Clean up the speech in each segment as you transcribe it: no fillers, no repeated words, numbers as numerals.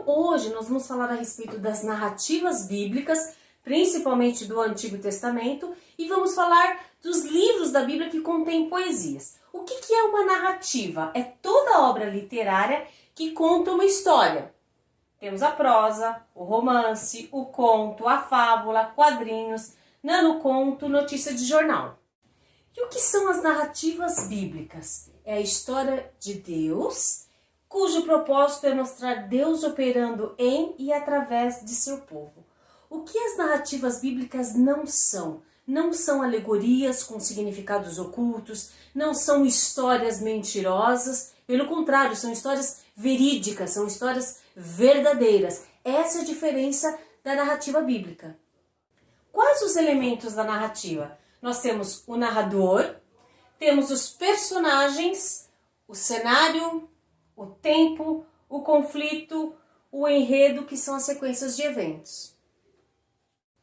hoje nós vamos falar a respeito das narrativas bíblicas, principalmente do Antigo Testamento, e vamos falar dos livros da Bíblia que contêm poesias. O que é uma narrativa? É toda obra literária que conta uma história. Temos a prosa, o romance, o conto, a fábula, quadrinhos, nanoconto, notícia de jornal. E o que são as narrativas bíblicas? É a história de Deus, cujo propósito é mostrar Deus operando em e através de seu povo. O que as narrativas bíblicas não são? Não são alegorias com significados ocultos, não são histórias mentirosas, pelo contrário, são histórias verídicas, são histórias verdadeiras. Essa é a diferença da narrativa bíblica. Quais os elementos da narrativa? Nós temos o narrador, temos os personagens, o cenário, o tempo, o conflito, o enredo, que são as sequências de eventos.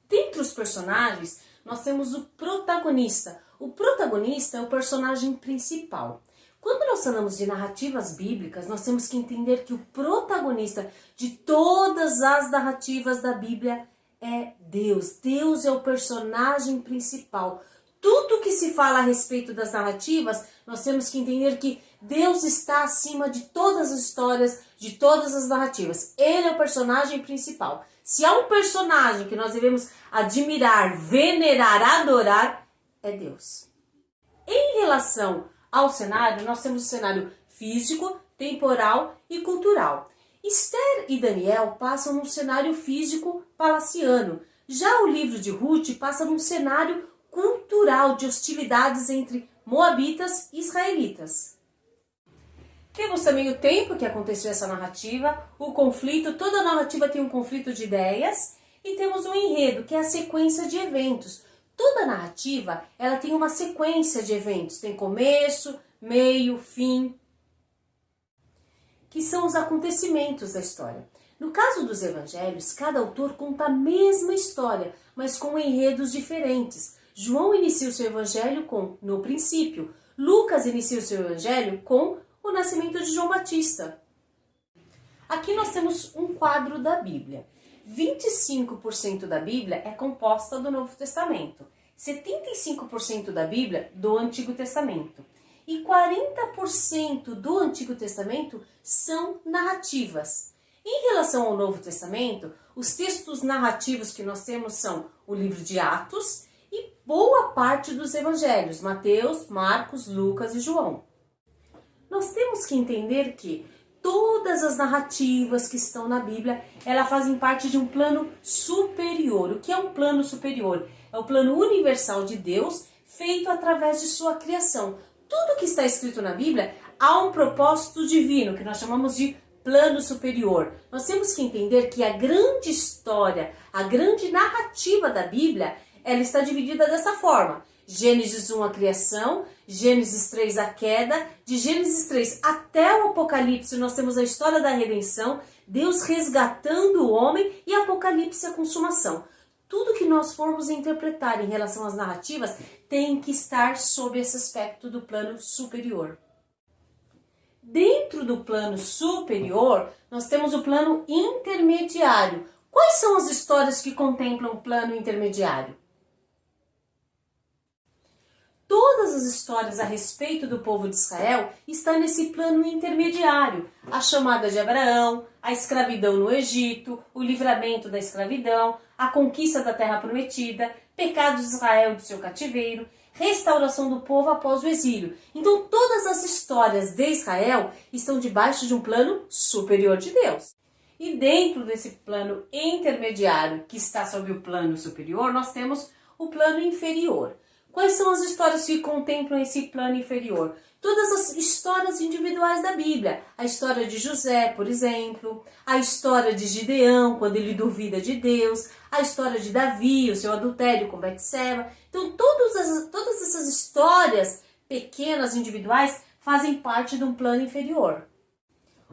Dentre os personagens, nós temos o protagonista. O protagonista é o personagem principal. Quando nós falamos de narrativas bíblicas, nós temos que entender que o protagonista de todas as narrativas da Bíblia é Deus. Deus é o personagem principal. Tudo que se fala a respeito das narrativas, nós temos que entender que Deus está acima de todas as histórias, de todas as narrativas. Ele é o personagem principal. Se há um personagem que nós devemos admirar, venerar, adorar, é Deus. Em relação ao cenário, nós temos o cenário físico, temporal e cultural. Esther e Daniel passam num cenário físico palaciano. Já o livro de Ruth passa num cenário cultural de hostilidades entre moabitas e israelitas. Temos também o tempo que aconteceu essa narrativa, o conflito, toda narrativa tem um conflito de ideias, e temos um enredo, que é a sequência de eventos. Toda narrativa, ela tem uma sequência de eventos, tem começo, meio, fim, que são os acontecimentos da história. No caso dos evangelhos, cada autor conta a mesma história, mas com enredos diferentes. João inicia o seu evangelho com "no princípio", Lucas inicia o seu evangelho com o nascimento de João Batista. Aqui nós temos um quadro da Bíblia. 25% da Bíblia é composta do Novo Testamento, 75% da Bíblia do Antigo Testamento e 40% do Antigo Testamento são narrativas. Em relação ao Novo Testamento, os textos narrativos que nós temos são o livro de Atos e boa parte dos evangelhos, Mateus, Marcos, Lucas e João. Nós temos que entender que todas as narrativas que estão na Bíblia, elas fazem parte de um plano superior. O que é um plano superior? É o plano universal de Deus, feito através de sua criação. Tudo que está escrito na Bíblia há um propósito divino, que nós chamamos de plano superior. Nós temos que entender que a grande história, a grande narrativa da Bíblia, ela está dividida dessa forma. Gênesis 1, a criação, Gênesis 3, a queda, de Gênesis 3 até o Apocalipse nós temos a história da redenção, Deus resgatando o homem e Apocalipse, a consumação. Tudo que nós formos interpretar em relação às narrativas tem que estar sob esse aspecto do plano superior. Dentro do plano superior, nós temos o plano intermediário. Quais são as histórias que contemplam o plano intermediário? Todas as histórias a respeito do povo de Israel estão nesse plano intermediário. A chamada de Abraão, a escravidão no Egito, o livramento da escravidão, a conquista da terra prometida, pecados de Israel e do seu cativeiro, restauração do povo após o exílio. Então todas as histórias de Israel estão debaixo de um plano superior de Deus. E dentro desse plano intermediário que está sob o plano superior, nós temos o plano inferior. Quais são as histórias que contemplam esse plano inferior? Todas as histórias individuais da Bíblia. A história de José, por exemplo, a história de Gideão, quando ele duvida de Deus, a história de Davi, o seu adultério com Betseba. Então, todas essas histórias pequenas, individuais, fazem parte de um plano inferior.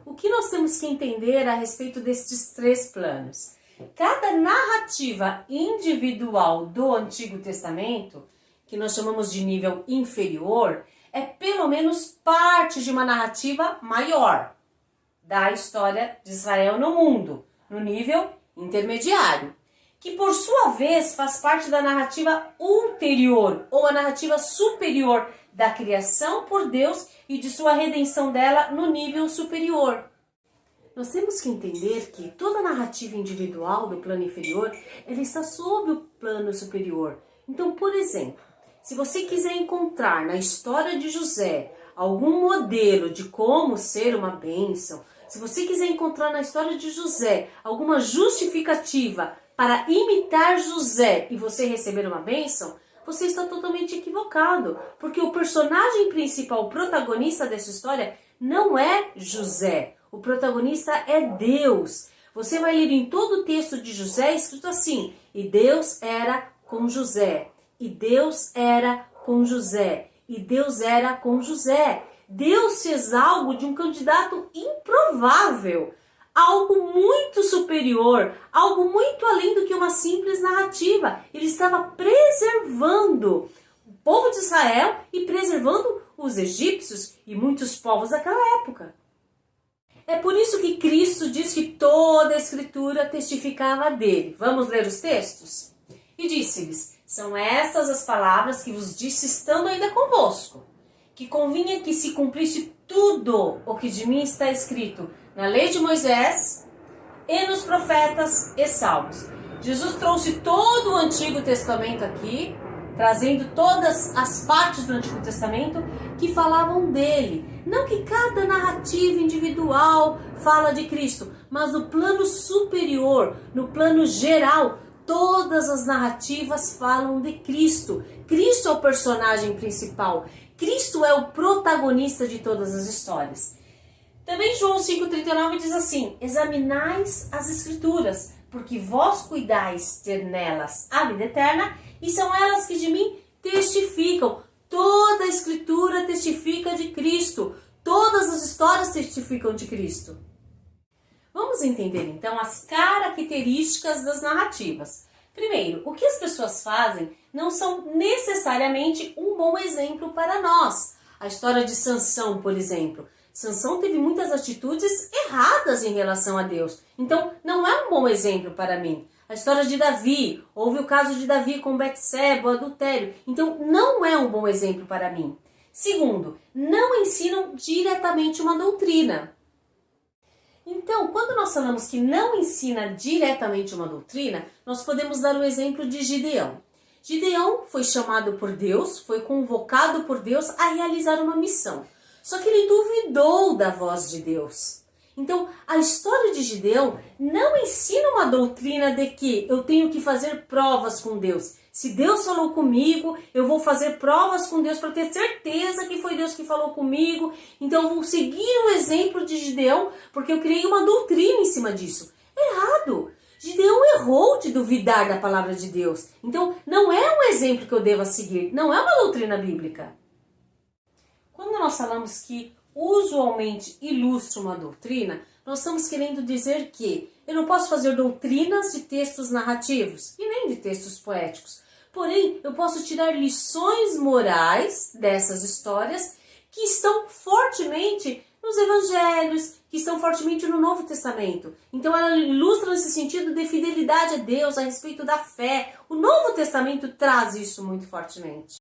O que nós temos que entender a respeito destes três planos? Cada narrativa individual do Antigo Testamento, que nós chamamos de nível inferior, é pelo menos parte de uma narrativa maior da história de Israel no mundo, no nível intermediário, que por sua vez faz parte da narrativa ulterior ou a narrativa superior da criação por Deus e de sua redenção dela no nível superior. Nós temos que entender que toda narrativa individual do plano inferior, ela está sob o plano superior. Então, por exemplo, se você quiser encontrar na história de José algum modelo de como ser uma bênção, se você quiser encontrar na história de José alguma justificativa para imitar José e você receber uma bênção, você está totalmente equivocado, porque o personagem principal, o protagonista dessa história, não é José. O protagonista é Deus. Você vai ler em todo o texto de José escrito assim: e Deus era com José, e Deus era com José, e Deus era com José. Deus fez algo de um candidato improvável, algo muito superior, algo muito além do que uma simples narrativa. Ele estava preservando o povo de Israel e preservando os egípcios e muitos povos daquela época. É por isso que Cristo diz que toda a Escritura testificava dele. Vamos ler os textos? E disse-lhes: são estas as palavras que vos disse estando ainda convosco, que convinha que se cumprisse tudo o que de mim está escrito na lei de Moisés e nos profetas e salmos. Jesus trouxe todo o Antigo Testamento aqui, trazendo todas as partes do Antigo Testamento que falavam dele. Não que cada narrativa individual fala de Cristo, mas no plano superior, no plano geral, todas as narrativas falam de Cristo. Cristo é o personagem principal. Cristo é o protagonista de todas as histórias. Também João 5,39 diz assim: examinais as Escrituras, porque vós cuidais ter nelas a vida eterna, e são elas que de mim testificam. Toda a Escritura testifica de Cristo. Todas as histórias testificam de Cristo. Vamos entender então as características das narrativas. Primeiro, o que as pessoas fazem não são necessariamente um bom exemplo para nós. A história de Sansão, por exemplo. Sansão teve muitas atitudes erradas em relação a Deus. Então, não é um bom exemplo para mim. A história de Davi, houve o caso de Davi com Betseba, o adultério. Então, não é um bom exemplo para mim. Segundo, não ensinam diretamente uma doutrina. Então, quando nós falamos que não ensina diretamente uma doutrina, nós podemos dar o exemplo de Gideão. Gideão foi chamado por Deus, foi convocado por Deus a realizar uma missão. Só que ele duvidou da voz de Deus. Então, a história de Gideão não ensina uma doutrina de que eu tenho que fazer provas com Deus. Se Deus falou comigo, eu vou fazer provas com Deus para ter certeza que foi Deus que falou comigo. Então, eu vou seguir o exemplo de Gideão, porque eu criei uma doutrina em cima disso. Errado! Gideão errou de duvidar da palavra de Deus. Então, não é um exemplo que eu deva seguir, não é uma doutrina bíblica. Quando nós falamos que usualmente ilustra uma doutrina, nós estamos querendo dizer que eu não posso fazer doutrinas de textos narrativos e nem de textos poéticos. Porém, eu posso tirar lições morais dessas histórias que estão fortemente nos evangelhos, que estão fortemente no Novo Testamento. Então ela ilustra nesse sentido de fidelidade a Deus, a respeito da fé. O Novo Testamento traz isso muito fortemente.